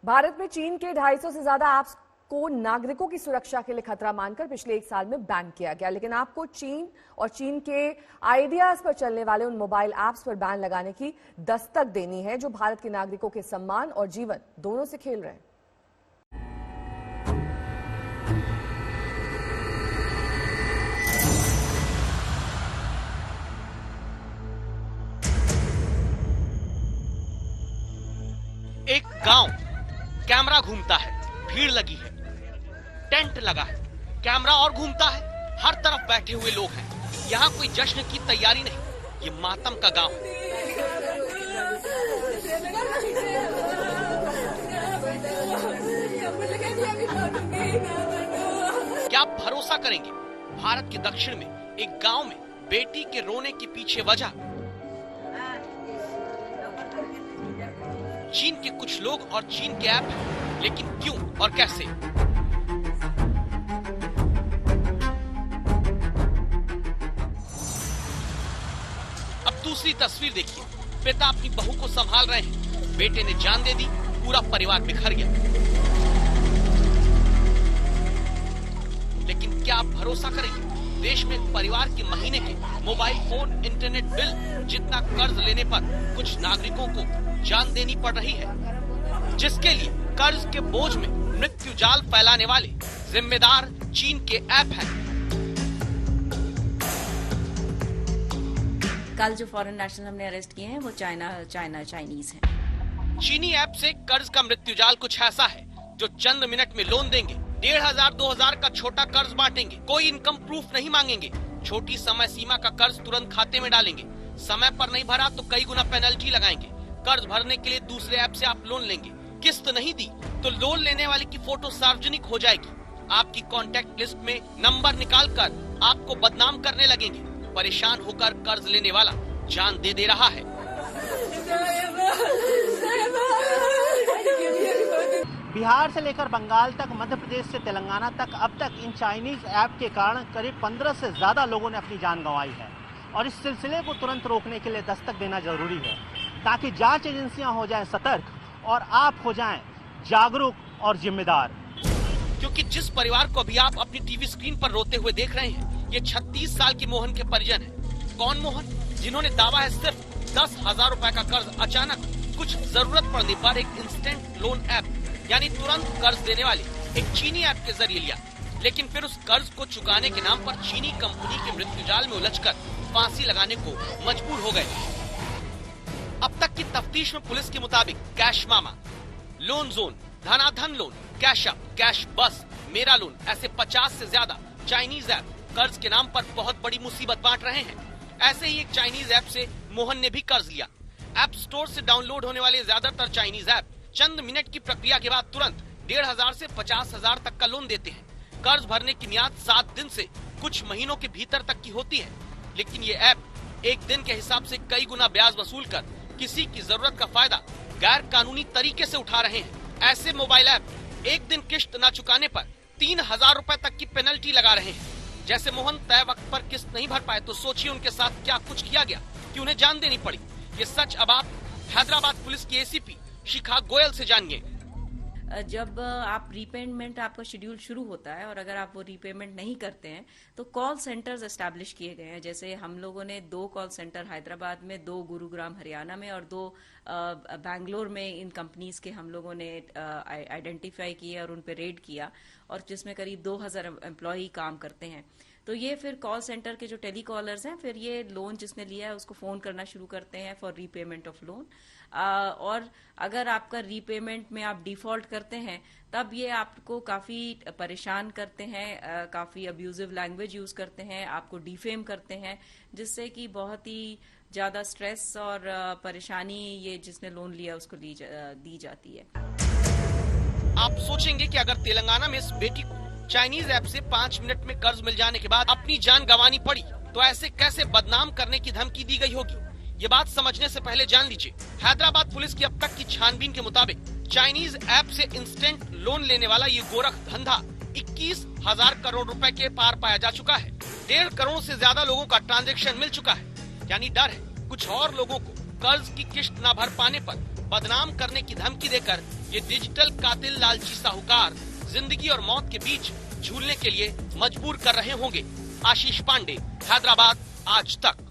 भारत में चीन के 250 से ज्यादा ऐप्स को नागरिकों की सुरक्षा के लिए खतरा मानकर पिछले 1 साल में बैन किया गया। लेकिन आपको चीन और चीन के आइडियाज पर चलने वाले उन मोबाइल ऐप्स पर बैन लगाने की दस्तक देनी है जो भारत के नागरिकों के सम्मान और जीवन दोनों से खेल रहे हैं। एक गांव, कैमरा घूमता है, भीड़ लगी है, टेंट लगा है, कैमरा और घूमता है, हर तरफ बैठे हुए लोग हैं। यहाँ कोई जश्न की तैयारी नहीं, ये मातम का गांव है। क्या आप भरोसा करेंगे, भारत के दक्षिण में एक गांव में बेटी के रोने के पीछे वजह चीन के कुछ लोग और चीन के ऐप हैं, लेकिन क्यों और कैसे? अब दूसरी तस्वीर देखिए, पिता अपनी बहू को संभाल रहे हैं, बेटे ने जान दे दी, पूरा परिवार बिखर गया। लेकिन क्या आप भरोसा करेंगे, देश में एक परिवार के महीने के मोबाइल फोन, इंटरनेट बिल जितना कर्ज लेने पर कुछ नागरिकों को जान देनी पड़ रही है, जिसके लिए कर्ज के बोझ में मृत्यु जाल फैलाने वाले जिम्मेदार चीन के ऐप हैं। कल जो फॉरेन नेशनल हमने अरेस्ट किए हैं वो चाइनीज हैं। चीनी ऐप से कर्ज का मृत्यु जाल कुछ ऐसा है जो चंद मिनट में लोन देंगे, 1500-2000 का छोटा कर्ज बांटेंगे, कोई इनकम प्रूफ नहीं मांगेंगे, छोटी समय सीमा का कर्ज तुरंत खाते में डालेंगे, समय पर नहीं भरा तो कई गुना पेनल्टी लगाएंगे, कर्ज भरने के लिए दूसरे ऐप से आप लोन लेंगे, किस्त नहीं दी तो लोन लेने वाले की फोटो सार्वजनिक हो जाएगी, आपकी कॉन्टैक्ट लिस्ट में नंबर निकालकर आपको बदनाम करने लगेंगे। परेशान होकर कर्ज लेने वाला जान दे रहा है। बिहार से लेकर बंगाल तक, मध्य प्रदेश से तेलंगाना तक अब तक इन चाइनीज ऐप के कारण करीब 15 से ज्यादा लोगों ने अपनी जान गंवाई है और इस सिलसिले को तुरंत रोकने के लिए दस्तक देना जरूरी है ताकि जांच एजेंसियां हो जाएं सतर्क और आप हो जाएं जागरूक और जिम्मेदार। क्योंकि जिस परिवार को अभी आप अपनी टीवी स्क्रीन पर रोते हुए देख रहे हैं, ये 36 साल की मोहन के परिजन हैं। कौन मोहन? जिन्होंने दावा है सिर्फ 10,000 रुपए का कर्ज अचानक कुछ जरूरत पड़ने पर एक इंस्टेंट लोन ऐप यानी तुरंत कर्ज देने वाले एक चीनी ऐप के जरिए लिया, लेकिन फिर उस कर्ज को चुकाने के नाम पर चीनी कंपनी के मृत्यु जाल में उलझकर फांसी लगाने को मजबूर हो गए। अब तक की तफ्तीश में पुलिस के मुताबिक Cash Mama, Loan Zone, Dhanadhan Loan, Cash Up, Cash Bus, Mera loan ऐसे 50 से ज्यादा चाइनीज ऐप कर्ज के नाम पर बहुत बड़ी मुसीबत बांट रहे हैं। ऐसे ही एक चाइनीज ऐप से मोहन ने भी कर्ज लिया। ऐप स्टोर से डाउनलोड होने वाले ज्यादातर चाइनीज ऐप चंद मिनट की प्रक्रिया के बाद तुरंत 1500 से 50,000 तक का लोन देते हैं। कर्ज भरने की मियाद 7 दिन से कुछ महीनों के भीतर तक की होती है, लेकिन ये ऐप एक दिन के हिसाब से कई गुना ब्याज वसूल कर किसी की जरूरत का फायदा गैर कानूनी तरीके से उठा रहे हैं। ऐसे मोबाइल ऐप एक दिन किश्त न चुकाने पर 3,000 रुपए तक की पेनल्टी लगा रहे हैं। जैसे मोहन तय वक्त पर किस्त नहीं भर पाए तो सोचिए उनके साथ क्या कुछ किया गया कि उन्हें जान देनी पड़ी। ये सच अब आप हैदराबाद पुलिस की एसीपी शिखा गोयल से जानिए। जब आप रीपेमेंट, आपका शेड्यूल शुरू होता है और अगर आप वो रीपेमेंट नहीं करते हैं तो कॉल सेंटर्स एस्टैब्लिश किए गए हैं। जैसे हम लोगों ने 2 कॉल सेंटर हैदराबाद में, 2 गुरुग्राम हरियाणा में और 2 बैंगलोर में इन कंपनीज के हम लोगों ने आइडेंटिफाई किए और उन पे रेड किया, और जिसमें करीब 2000 एम्प्लॉई काम करते हैं। तो ये फिर कॉल सेंटर के जो टेलीकॉलर्स हैं, फिर ये लोन जिसने लिया है उसको फोन करना शुरू करते हैं फॉर रीपेमेंट ऑफ लोन। और अगर आपका रीपेमेंट में आप डिफॉल्ट करते हैं तब ये आपको काफी परेशान करते हैं, काफी अब्यूजिव लैंग्वेज यूज करते हैं, आपको डिफेम करते हैं, जिससे कि बहुत ही ज्यादा स्ट्रेस और परेशानी ये जिसने लोन लिया उसको दी जाती है। आप सोचेंगे कि अगर तेलंगाना में इस बेटी को चाइनीज ऐप से 5 मिनट में कर्ज मिल जाने के बाद अपनी जान गंवानी पड़ी तो ऐसे कैसे बदनाम करने की धमकी दी गई होगी। ये बात समझने से पहले जान लीजिए, हैदराबाद पुलिस की अब तक की छानबीन के मुताबिक चाइनीज ऐप से इंस्टेंट लोन लेने वाला ये गोरख धंधा 21,000 करोड़ रुपए के पार पाया जा चुका है। 1.5 करोड़ से ज्यादा लोगों का ट्रांजैक्शन मिल चुका है। यानी डर है कुछ और लोगों को कर्ज की किश्त न भर पाने पर बदनाम करने की धमकी देकर ये डिजिटल कातिल लालची साहूकार जिंदगी और मौत के बीच झूलने के लिए मजबूर कर रहे होंगे। आशीष पांडे, हैदराबाद, आज तक।